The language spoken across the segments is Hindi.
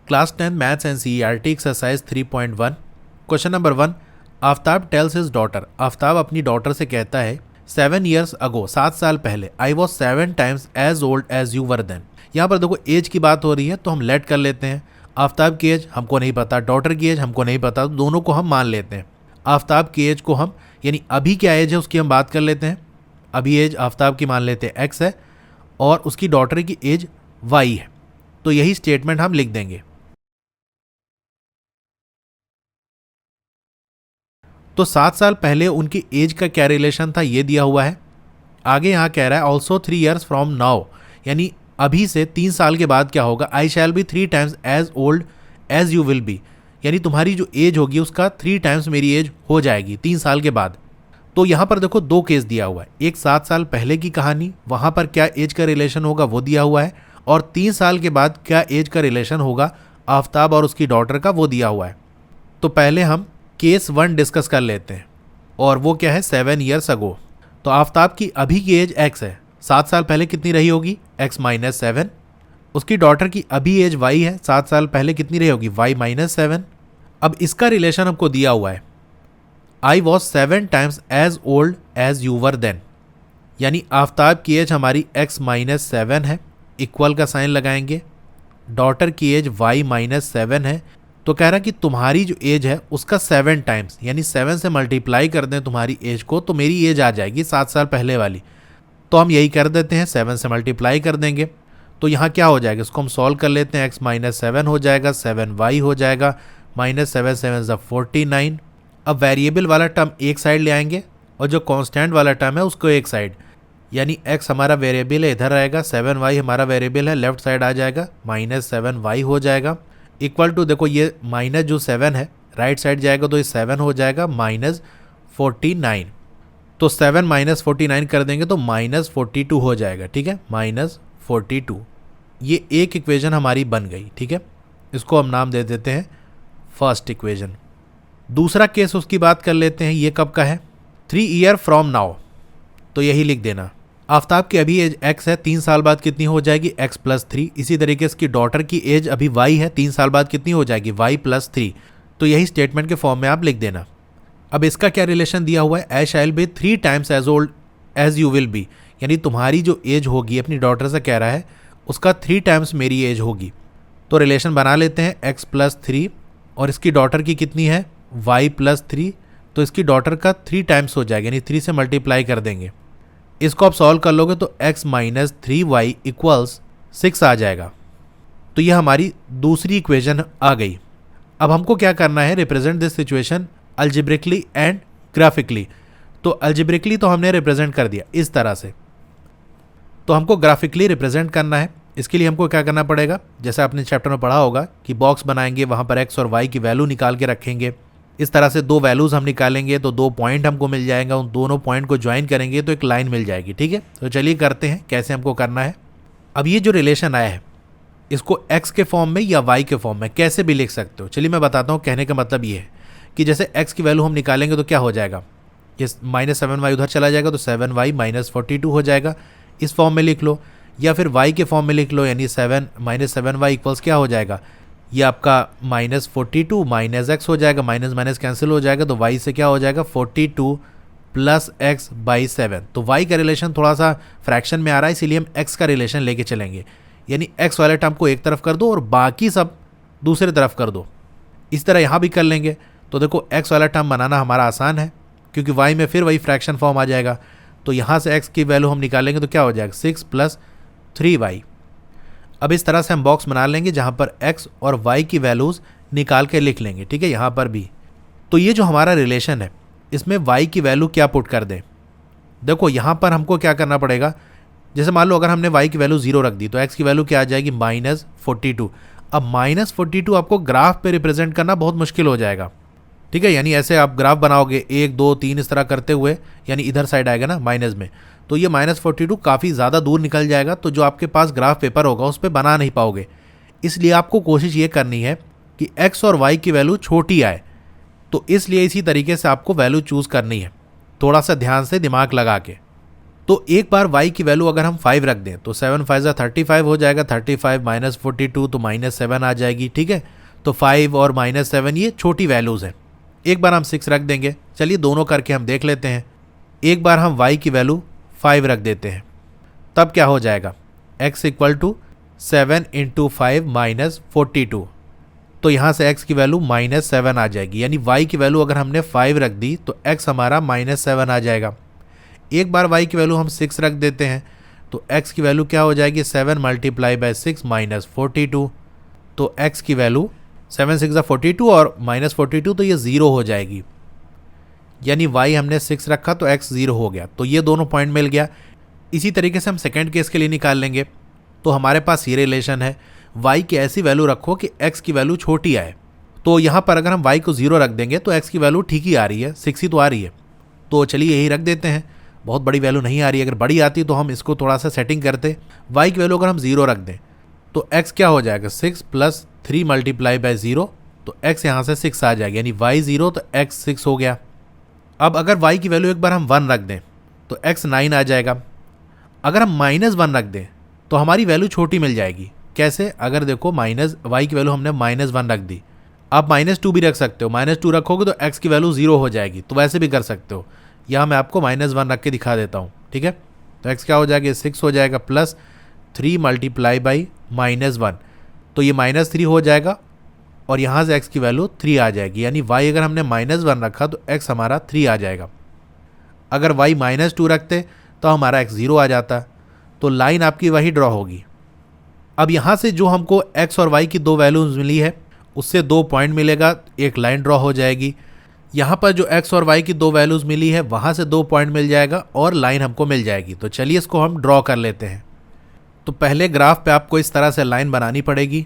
Class 10 maths and CERT exercise 3.1 question number 1। Aftab tales his daughter, Aftab अपनी डॉटर से कहता है 7 years अगो, 7 साल पहले, I was 7 times as old as you were then. यहाँ पर देखो एज की बात हो रही है तो हम लेट कर लेते हैं। आफ्ताब की एज हमको नहीं पता, डॉटर की एज हमको नहीं पता, तो दोनों को हम मान लेते हैं। आफ्ताब की एज को हम यानी अभी क्या एज है उसकी हम बात कर लेते हैं। अभी एज आफ्ताब की मान लेते हैं x है और उसकी डॉटर की एज y है, तो यही स्टेटमेंट हम लिख देंगे। तो 7 साल पहले उनकी एज का क्या रिलेशन था ये दिया हुआ है। आगे यहाँ कह रहा है ऑल्सो 3 years फ्रॉम नाउ, यानी अभी से 3 साल के बाद क्या होगा। I shall be 3 times as old as you will be, यानी तुम्हारी जो एज होगी उसका 3 times मेरी एज हो जाएगी 3 साल के बाद। तो यहाँ पर देखो दो केस दिया हुआ है, एक 7 साल पहले की कहानी, वहाँ पर क्या एज का रिलेशन होगा वो दिया हुआ है, और 3 साल के बाद क्या एज का रिलेशन होगा आफ्ताब और उसकी डॉटर का वो दिया हुआ है। तो पहले हम केस 1 डिस्कस कर लेते हैं, और वो क्या है 7 years अगो। तो आफ्ताब की अभी की एज x है, 7 साल पहले कितनी रही होगी x - 7। उसकी डॉटर की अभी एज y है, 7 साल पहले कितनी रही होगी y - 7। अब इसका रिलेशन हमको दिया हुआ है I was 7 times as old as you were then, यानी आफ्ताब की एज हमारी x - 7 है, इक्वल का साइन लगाएंगे। डॉटर की एज y - 7 है, तो कह रहा कि तुम्हारी जो एज है उसका 7 times, यानी 7 से मल्टीप्लाई कर दें तुम्हारी एज को तो मेरी एज आ जाएगी 7 साल पहले वाली। तो हम यही कर देते हैं, 7 से मल्टीप्लाई कर देंगे। तो यहाँ क्या हो जाएगा, इसको हम सॉल्व कर लेते हैं। x - 7 हो जाएगा, 7y हो जाएगा, -7 7 49। अब वेरिएबल वाला टर्म एक साइड ले आएंगे और जो कांस्टेंट वाला टर्म है उसको एक साइड, यानी x हमारा वेरिएबल है इधर रहेगा, 7y हमारा वेरिएबल है लेफ्ट साइड आ जाएगा, -7y हो जाएगा। इक्वल टू देखो ये माइनस जो 7 है राइट साइड जाएगा तो ये 7 हो जाएगा -49। तो 7 - 49 कर देंगे तो -42 हो जाएगा, ठीक है, -42। ये एक इक्वेशन हमारी बन गई, ठीक है, इसको हम नाम दे देते हैं फर्स्ट इक्वेशन। दूसरा केस उसकी बात कर लेते हैं, ये कब का है 3 years फ्रॉम नाउ, तो यही लिख देना। आफ्ताब की अभी एज x है, 3 साल बाद कितनी हो जाएगी x + 3। इसी तरीके से इसकी डॉटर की एज अभी y है, 3 साल बाद कितनी हो जाएगी y + 3, तो यही स्टेटमेंट के फॉर्म में आप लिख देना। अब इसका क्या रिलेशन दिया हुआ है, I shall be 3 times as old as you will be, यानी तुम्हारी जो एज होगी अपनी डॉटर से कह रहा है उसका 3 times मेरी एज होगी। तो रिलेशन बना लेते हैं x + 3 और इसकी डॉटर की कितनी है y + 3, तो इसकी डॉटर का 3 times हो जाएगा, यानी 3 से मल्टीप्लाई कर देंगे। इसको आप सॉल्व कर लोगे तो x - 3y = 6 आ जाएगा। तो ये हमारी दूसरी इक्वेशन आ गई। अब हमको क्या करना है, represent this situation algebraically and graphically. तो अल्जेब्रिकली तो हमने रिप्रेजेंट कर दिया इस तरह से, तो हमको ग्राफिकली रिप्रेजेंट करना है। इसके लिए हमको क्या करना पड़ेगा, जैसे आपने चैप्टर में पढ़ा होगा कि बॉक्स बनाएंगे, वहाँ पर x और y की वैल्यू निकाल के रखेंगे। इस तरह से 2 वैल्यूज़ हम निकालेंगे तो 2 पॉइंट हमको मिल जाएगा, उन दोनों पॉइंट को ज्वाइन करेंगे तो एक लाइन मिल जाएगी, ठीक है। तो चलिए करते हैं कैसे हमको करना है। अब ये जो रिलेशन आया है इसको x के फॉर्म में या y के फॉर्म में कैसे भी लिख सकते हो। चलिए मैं बताता हूँ, कहने का मतलब ये है कि जैसे x की वैल्यू हम निकालेंगे तो क्या हो जाएगा, ये -7y उधर चला जाएगा तो 7y - 42 हो जाएगा, इस फॉर्म में लिख लो, या फिर y के फॉर्म में लिख लो, यानी 7 - 7y इक्वल्स क्या हो जाएगा, ये आपका -42 - x हो जाएगा, माइनस कैंसिल हो जाएगा, तो y से क्या हो जाएगा 42 + x/7। तो y का रिलेशन थोड़ा सा फ्रैक्शन में आ रहा है, इसीलिए हम x का रिलेशन लेके चलेंगे, यानी x वाले टर्म को एक तरफ कर दो और बाकी सब दूसरे तरफ कर दो। इस तरह यहाँ भी कर लेंगे तो देखो x वाला टर्म बनाना हमारा आसान है, क्योंकि y में फिर वही फ्रैक्शन फॉर्म आ जाएगा। तो यहाँ से x की वैल्यू हम निकालेंगे तो क्या हो जाएगा 6 + 3y। अब इस तरह से हम बॉक्स बना लेंगे जहाँ पर x और y की वैल्यूज़ निकाल के लिख लेंगे, ठीक है, यहाँ पर भी। तो ये जो हमारा रिलेशन है इसमें y की वैल्यू क्या पुट कर दें, देखो यहाँ पर हमको क्या करना पड़ेगा, जैसे मान लो अगर हमने y की वैल्यू 0 रख दी तो x की वैल्यू क्या आ जाएगी -42। अब -42 आपको ग्राफ पे रिप्रेजेंट करना बहुत मुश्किल हो जाएगा, ठीक है, यानी ऐसे आप ग्राफ बनाओगे 1 2 3 इस तरह करते हुए, यानी इधर साइड आएगा ना माइनस में, तो ये -42 काफ़ी ज़्यादा दूर निकल जाएगा, तो जो आपके पास ग्राफ पेपर होगा उस पर बना नहीं पाओगे। इसलिए आपको कोशिश ये करनी है कि x और y की वैल्यू छोटी आए, तो इसलिए इसी तरीके से आपको वैल्यू चूज़ करनी है, थोड़ा सा ध्यान से दिमाग लगा के। तो एक बार y की वैल्यू अगर हम 5 रख दें तो 7 5 35 हो जाएगा, 35 माइनस 42 तो माइनस 7 आ जाएगी। ठीक है, तो 5 और माइनस 7 ये छोटी वैल्यूज़ हैं। एक बार हम 6 रख देंगे, चलिए दोनों करके हम देख लेते हैं। एक बार हम y की वैल्यू 5 रख देते हैं, तब क्या हो जाएगा, x equal to 7 into 5 minus 42, तो यहाँ से x की वैल्यू माइनस 7 आ जाएगी। यानी y की वैल्यू अगर हमने 5 रख दी तो x हमारा माइनस 7 आ जाएगा। एक बार y की वैल्यू हम 6 रख देते हैं तो x की वैल्यू क्या हो जाएगी, 7 मल्टीप्लाई बाई 6 माइनस 42, तो x की वैल्यू 7 6 42 और माइनस 42, तो ये 0 हो जाएगी। यानी y हमने 6 रखा तो x 0 हो गया, तो ये दोनों पॉइंट मिल गया। इसी तरीके से हम सेकेंड केस के लिए निकाल लेंगे। तो हमारे पास ये रिलेशन है, y की ऐसी वैल्यू रखो कि x की वैल्यू छोटी आए। तो यहाँ पर अगर हम y को 0 रख देंगे तो x की वैल्यू ठीक ही आ रही है, 6 ही तो आ रही है, तो चलिए यही रख देते हैं। बहुत बड़ी वैल्यू नहीं आ रही है, अगर बड़ी आती तो हम इसको थोड़ा सा सेटिंग करते। y की वैल्यू अगर हम 0 रख दें तो x क्या हो जाएगा, 6 प्लस 3 मल्टीप्लाई बाई 0, तो x यहाँ से 6 आ जाएगा, यानी y 0 तो x 6 हो गया। अब अगर y की वैल्यू एक बार हम 1 रख दें तो x 9 आ जाएगा। अगर हम माइनस 1 रख दें तो हमारी वैल्यू छोटी मिल जाएगी। कैसे, अगर देखो माइनस y की वैल्यू हमने माइनस 1 रख दी, आप माइनस 2 भी रख सकते हो, माइनस 2 रखोगे तो x की वैल्यू 0 हो जाएगी, तो वैसे भी कर सकते हो। यहाँ मैं आपको माइनस 1 रख के दिखा देता हूँ। ठीक है, तो x क्या हो जाएगा, 6 हो जाएगा, प्लस 3 मल्टीप्लाई बाई माइनस 1, तो ये माइनस 3 हो जाएगा और यहाँ से x की वैल्यू 3 आ जाएगी। यानी y अगर हमने माइनस 1 रखा तो x हमारा 3 आ जाएगा। अगर y माइनस 2 रखते तो हमारा x 0 आ जाता, तो लाइन आपकी वही ड्रॉ होगी। अब यहाँ से जो हमको x और y की दो वैल्यूज मिली है उससे 2 पॉइंट मिलेगा, एक लाइन ड्रॉ हो जाएगी। यहाँ पर जो x और y की दो वैल्यूज मिली है वहाँ से 2 पॉइंट मिल जाएगा और लाइन हमको मिल जाएगी। तो चलिए इसको हम ड्रॉ कर लेते हैं। तो पहले ग्राफ पे आपको इस तरह से लाइन बनानी पड़ेगी।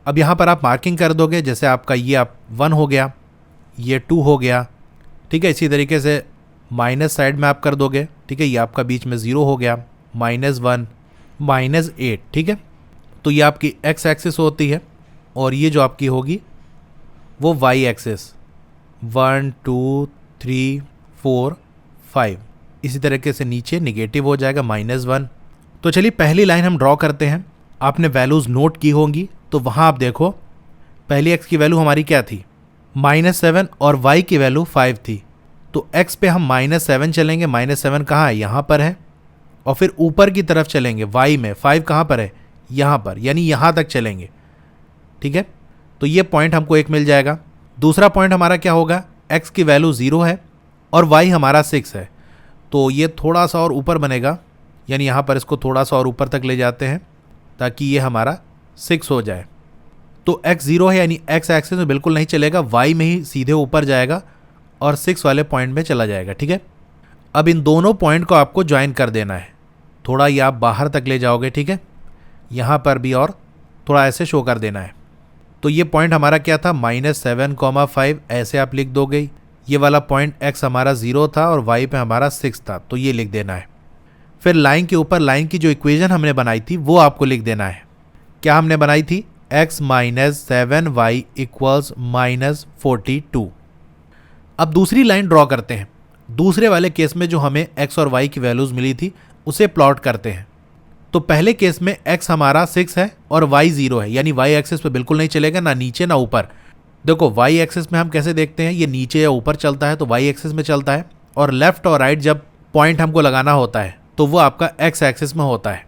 अब यहाँ पर आप मार्किंग कर दोगे, जैसे आपका ये आप 1 हो गया, ये 2 हो गया। ठीक है, इसी तरीके से माइनस साइड में आप कर दोगे। ठीक है, ये आपका बीच में 0 हो गया, माइनस 1 माइनस 8। ठीक है, तो ये आपकी x एक्सिस होती है और ये जो आपकी होगी वो y एक्सिस, 1 2 3 4 5। इसी तरीके से नीचे निगेटिव हो जाएगा, माइनस 1। तो चलिए पहली लाइन हम ड्रॉ करते हैं। आपने वैल्यूज़ नोट की होंगी, तो वहाँ आप देखो पहली x की वैल्यू हमारी क्या थी, -7 और y की वैल्यू 5 थी। तो x पे हम -7 चलेंगे, -7 कहाँ है, यहाँ पर है, और फिर ऊपर की तरफ चलेंगे y में 5 कहाँ पर है, यहाँ पर, यानी यहाँ तक चलेंगे। ठीक है, तो ये पॉइंट हमको एक मिल जाएगा। दूसरा पॉइंट हमारा क्या होगा, x की वैल्यू 0 है और y हमारा 6 है, तो ये थोड़ा सा और ऊपर बनेगा, यानी यहाँ पर इसको थोड़ा सा और ऊपर तक ले जाते हैं ताकि ये हमारा 6 हो जाए। तो x 0 है, यानी x एक्सिस में बिल्कुल नहीं चलेगा, y में ही सीधे ऊपर जाएगा और 6 वाले पॉइंट में चला जाएगा। ठीक है, अब इन दोनों पॉइंट को आपको ज्वाइन कर देना है। थोड़ा ये आप बाहर तक ले जाओगे। ठीक है, यहाँ पर भी और थोड़ा ऐसे शो कर देना है। तो ये पॉइंट हमारा क्या था, -7,5, ऐसे आप लिख दोगे। ये वाला पॉइंट x हमारा 0 था और y पे हमारा 6 था, तो ये लिख देना है। फिर लाइन के ऊपर लाइन की जो इक्वेशन हमने बनाई थी वो आपको लिख देना है। क्या हमने बनाई थी, x - 7y इक्वल्स -42। अब दूसरी लाइन ड्रॉ करते हैं। दूसरे वाले केस में जो हमें x और y की वैल्यूज़ मिली थी उसे प्लॉट करते हैं। तो पहले केस में x हमारा 6 है और y 0 है, यानी y एक्सिस पे बिल्कुल नहीं चलेगा, ना नीचे ना ऊपर। देखो y एक्सिस में हम कैसे देखते हैं, ये नीचे या ऊपर चलता है तो y एक्सिस में चलता है, और लेफ्ट और राइट जब पॉइंट हमको लगाना होता है तो वो आपका x एक्सिस में होता है।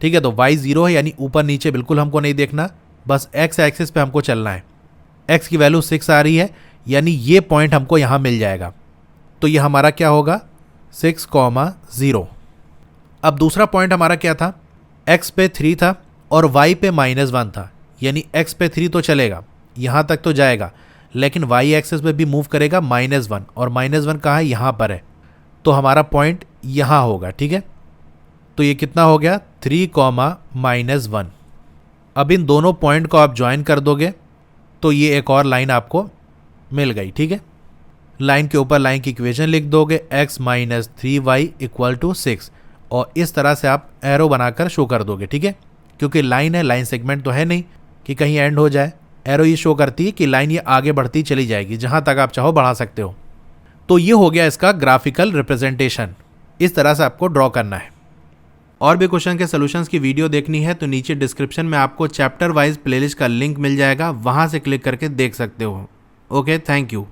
ठीक है, तो y 0 है, यानी ऊपर नीचे बिल्कुल हमको नहीं देखना, बस x एक्सिस पे हमको चलना है। x की वैल्यू 6 आ रही है, यानी ये पॉइंट हमको यहाँ मिल जाएगा। तो ये हमारा क्या होगा, 6,0। अब दूसरा पॉइंट हमारा क्या था, x पे 3 था और y पे -1 था, यानी x पे 3 तो चलेगा, यहाँ तक तो जाएगा, लेकिन y एक्सिस पे भी मूव करेगा -1, और -1 कहाँ है, यहाँ पर है, तो हमारा पॉइंट यहाँ होगा। ठीक है, तो ये कितना हो गया, 3,-1। अब इन दोनों पॉइंट को आप ज्वाइन कर दोगे तो ये एक और लाइन आपको मिल गई। ठीक है, लाइन के ऊपर लाइन की इक्वेशन लिख दोगे, x - 3y इक्वल टू 6, और इस तरह से आप एरो बनाकर शो कर दोगे। ठीक है, क्योंकि लाइन है, लाइन सेगमेंट तो है नहीं कि कहीं एंड हो जाए, एरो ये शो करती है कि लाइन ये आगे बढ़ती चली जाएगी, जहाँ तक आप चाहो बढ़ा सकते हो। तो ये हो गया इसका ग्राफिकल रिप्रेजेंटेशन। इस तरह से आपको ड्रॉ करना है। और भी क्वेश्चन के सॉल्यूशंस की वीडियो देखनी है तो नीचे डिस्क्रिप्शन में आपको चैप्टर वाइज प्लेलिस्ट का लिंक मिल जाएगा, वहाँ से क्लिक करके देख सकते हो। Okay, thank you.